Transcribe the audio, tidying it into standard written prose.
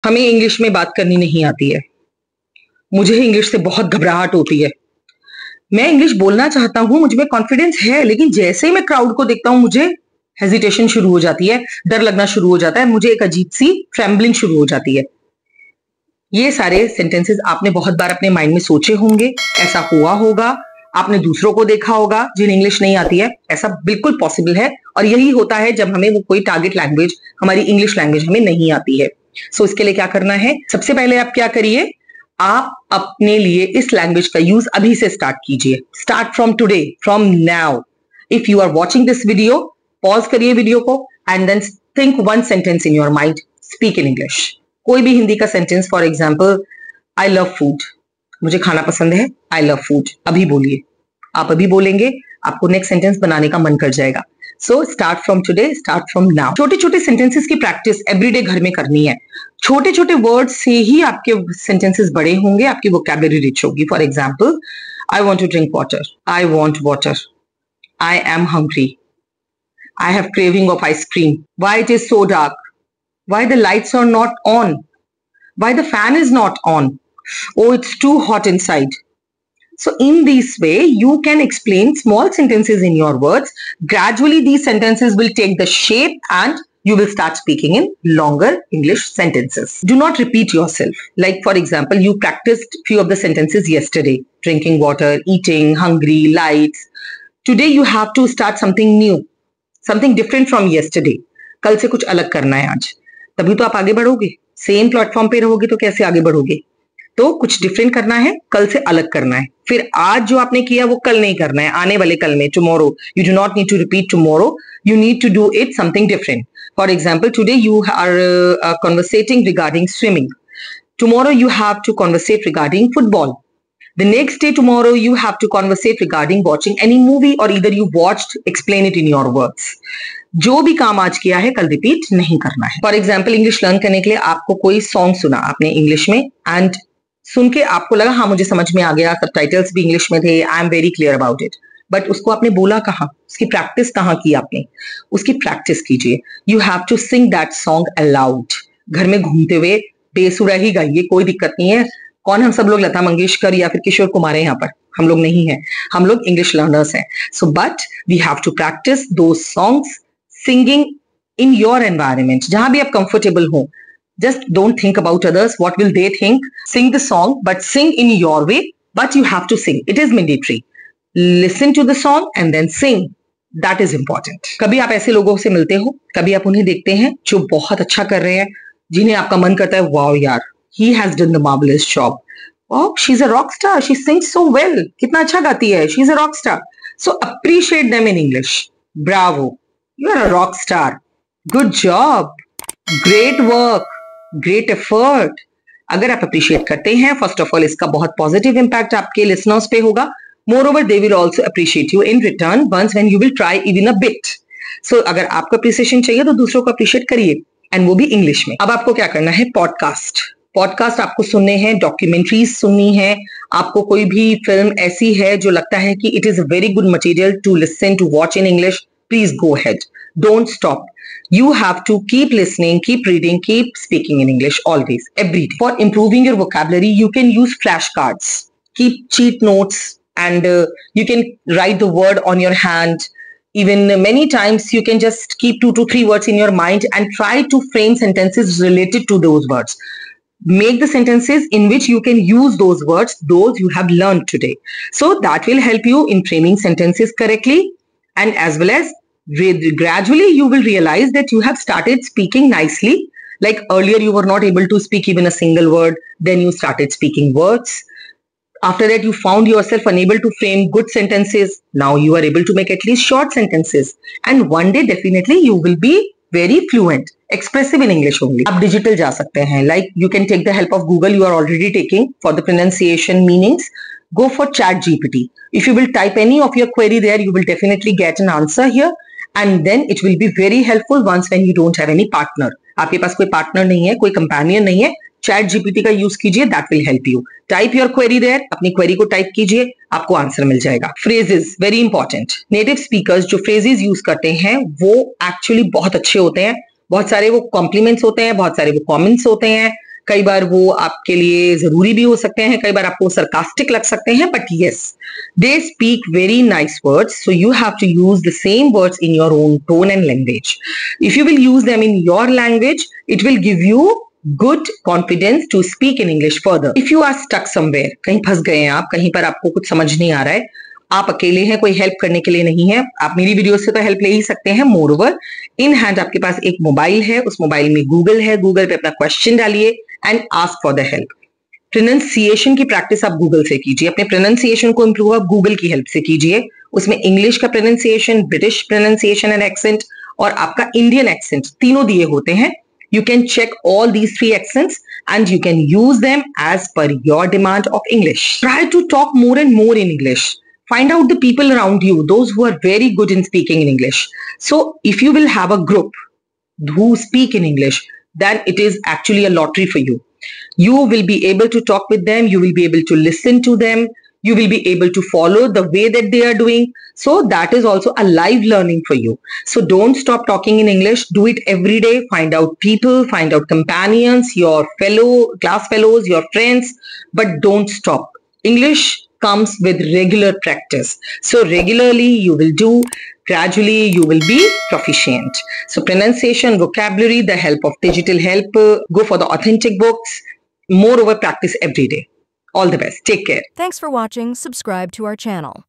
हमें इंग्लिश में बात करनी नहीं आती है। मुझे इंग्लिश से बहुत घबराहट होती है। मैं इंग्लिश बोलना चाहता हूं, मुझ में कॉन्फिडेंस है, लेकिन जैसे ही मैं क्राउड को देखता हूं मुझे हेजिटेशन शुरू हो जाती है, डर लगना शुरू हो जाता है, मुझे एक अजीब सी ट्रेम्बलिंग शुरू हो जाती है। ये सारे सेंटेंसेस आपने बहुत बार अपने माइंड में सोचे होंगे, ऐसा हुआ होगा, आपने दूसरों को देखा होगा जिन्हें इंग्लिश नहीं आती है। ऐसा बिल्कुल पॉसिबल है और यही होता है जब हमें वो कोई टारगेट लैंग्वेज, हमारी इंग्लिश लैंग्वेज हमें नहीं आती है। सो इसके लिए क्या करना है? सबसे पहले आप क्या करिए, आप अपने लिए इस लैंग्वेज का यूज अभी से स्टार्ट कीजिए। Start from today, from now. If you are watching this video, pause करिए वीडियो को and then think one sentence in your mind, speak in English. कोई भी हिंदी का sentence, for example, I love food, मुझे खाना पसंद है, आई लव फूड। अभी बोलिए, आप अभी बोलेंगे, आपको नेक्स्ट सेंटेंस बनाने का मन कर जाएगा। So start from today, start from now. छोटे छोटे सेंटेंसेस की प्रैक्टिस एवरीडे घर में करनी है। छोटे छोटे वर्ड्स से ही आपके सेंटेंसेस बड़े होंगे, आपकी वोकैबुलरी रिच होगी। For example, I want to drink water, I want water, I am hungry, I have craving of ice cream, why it is so dark, why the lights are not on, why the fan is not on, oh, it's too hot inside. So in this way, you can explain small sentences in your words. Gradually, these sentences will take the shape and you will start speaking in longer English sentences. Do not repeat yourself. Like, for example, you practiced few of the sentences yesterday. Drinking water, eating, hungry, lights. Today, you have to start something new. Something different from yesterday. कल से कुछ अलग करना है आज. तभी तो आप आगे बढ़ोगे. सेम प्लेटफॉर्म पे रहोगे तो कैसे आगे बढ़ोगे? तो कुछ डिफरेंट करना है, कल से अलग करना है। फिर आज जो आपने किया वो कल नहीं करना है, आने वाले कल में, tomorrow. You do not need to repeat tomorrow, you need to do it something different. For example, today you are conversating regarding swimming, tomorrow you have to conversate regarding football, the next day tomorrow you have to conversate regarding watching any movie or either you watched, explain it in your words. जो भी काम आज किया है कल repeat नहीं करना है। फॉर एग्जाम्पल, इंग्लिश लर्न करने के लिए आपको कोई सॉन्ग सुना आपने इंग्लिश में एंड सुन के आपको लगा हाँ मुझे समझ में आ गया, सबटाइटल्स भी इंग्लिश में थे, I am very clear about it, but उसको आपने बोला कहाँ, उसकी प्रैक्टिस कहाँ की आपने? उसकी प्रैक्टिस कीजिए। You have to sing that song aloud. घर में घूमते हुए बेसुरा ही गाइए, कोई दिक्कत नहीं है। कौन हम सब लोग लता मंगेशकर या फिर किशोर कुमार है यहाँ पर? हम लोग नहीं है, हम लोग इंग्लिश लर्नर्स हैं। So but we have to practice those songs singing in your environment, जहां भी आप कंफर्टेबल हो। Just don't think about others. What will they think? Sing the song, but sing in your way. But you have to sing. It is mandatory. Listen to the song and then sing. That is important. कभी आप ऐसे लोगों से मिलते हो, कभी आप उन्हें देखते हैं जो बहुत अच्छा कर रहे हैं, जिन्हें आपका मन करता है वाओ यार, he has done the marvelous job. Oh, she's a rock star. She sings so well. कितना अच्छा गाती है. She's a rock star. So appreciate them in English. Bravo. You are a rock star. Good job. Great work. Great effort. अगर आप appreciate करते हैं, first of all इसका बहुत पॉजिटिव इंपैक्ट आपके लिसनर्स पे होगा। Moreover they will also appreciate you in return once when you will try even a bit. So अगर आपको अप्रिसिएशन चाहिए तो दूसरों को अप्रिशिएट करिए, एंड वो भी इंग्लिश में। अब आपको क्या करना है? पॉडकास्ट आपको सुनने हैं, डॉक्यूमेंट्रीज सुननी है, आपको कोई भी फिल्म ऐसी है जो लगता है कि it is a very good material to listen to watch in English, please go ahead, don't stop. You have to keep listening, keep reading, keep speaking in English always, every day. For improving your vocabulary, you can use flashcards. Keep cheat notes and you can write the word on your hand. Even many times you can just keep 2 to 3 words in your mind and try to frame sentences related to those words. Make the sentences in which you can use those words, those you have learned today. So that will help you in framing sentences correctly, and as well as gradually you will realize that you have started speaking nicely. Like earlier you were not able to speak even a single word, then you started speaking words. After that you found yourself unable to frame good sentences. Now you are able to make at least short sentences, and one day definitely you will be very fluent, expressive in English only. आप digital जा सकते हैं, like you can take the help of Google. You are already taking for the pronunciation meanings. Go for ChatGPT. If you will type any of your query there, you will definitely get an answer here. And then it will be very helpful once when you don't have any partner. आपके पास कोई partner नहीं है, कोई companion नहीं है, chat GPT का use कीजिए, that will help you. Type your query there, अपनी क्वेरी को टाइप कीजिए, आपको आंसर मिल जाएगा. Phrases very important. Native speakers जो फ्रेजेस यूज करते हैं वो एक्चुअली बहुत अच्छे होते हैं. बहुत सारे वो कॉम्प्लीमेंट्स होते हैं, बहुत सारे वो कमेंट्स होते हैं. कई बार वो आपके लिए जरूरी भी हो सकते हैं, कई बार आपको सरकास्टिक लग सकते हैं, but yes, they speak very nice words, so you have to use the same words in your own tone and language. If you will use them in your language, it will give you good confidence to speak in English further. If you are stuck somewhere, कहीं फंस गए हैं आप, कहीं पर आपको कुछ समझ नहीं आ रहा है, आप अकेले हैं, कोई हेल्प करने के लिए नहीं है, आप मेरी वीडियो से तो हेल्प ले ही सकते हैं. मोर ओवर, इन हैंड आपके पास एक मोबाइल है, उस मोबाइल में गूगल है, गूगल पे अपना क्वेश्चन डालिए and ask for the help. Pronunciation की प्रैक्टिस आप गूगल से कीजिए, अपने प्रोनाउंसिएशन को इंप्रूव आप गूगल की हेल्प से कीजिए. उसमें इंग्लिश का pronunciation, British pronunciation and accent और आपका इंडियन एक्सेंट तीनों दिए होते हैं. You can check all these 3 accents and you can use them as per your demand of English. Try to talk more and more in English. Find out the people around you, those who are very good in speaking in English. So if you will have a group who speak in English, then it is actually a lottery for you. You will be able to talk with them, you will be able to listen to them, you will be able to follow the way that they are doing. So that is also a live learning for you. So don't stop talking in English. Do it every day. Find out people, find out companions, your class fellows, your friends, but don't stop. English comes with regular practice. So regularly you will do, gradually you will be proficient. So pronunciation, vocabulary, the help of digital help, go for the authentic books. Moreover, practice every day. All the best. Take care. Thanks for watching. Subscribe to our channel.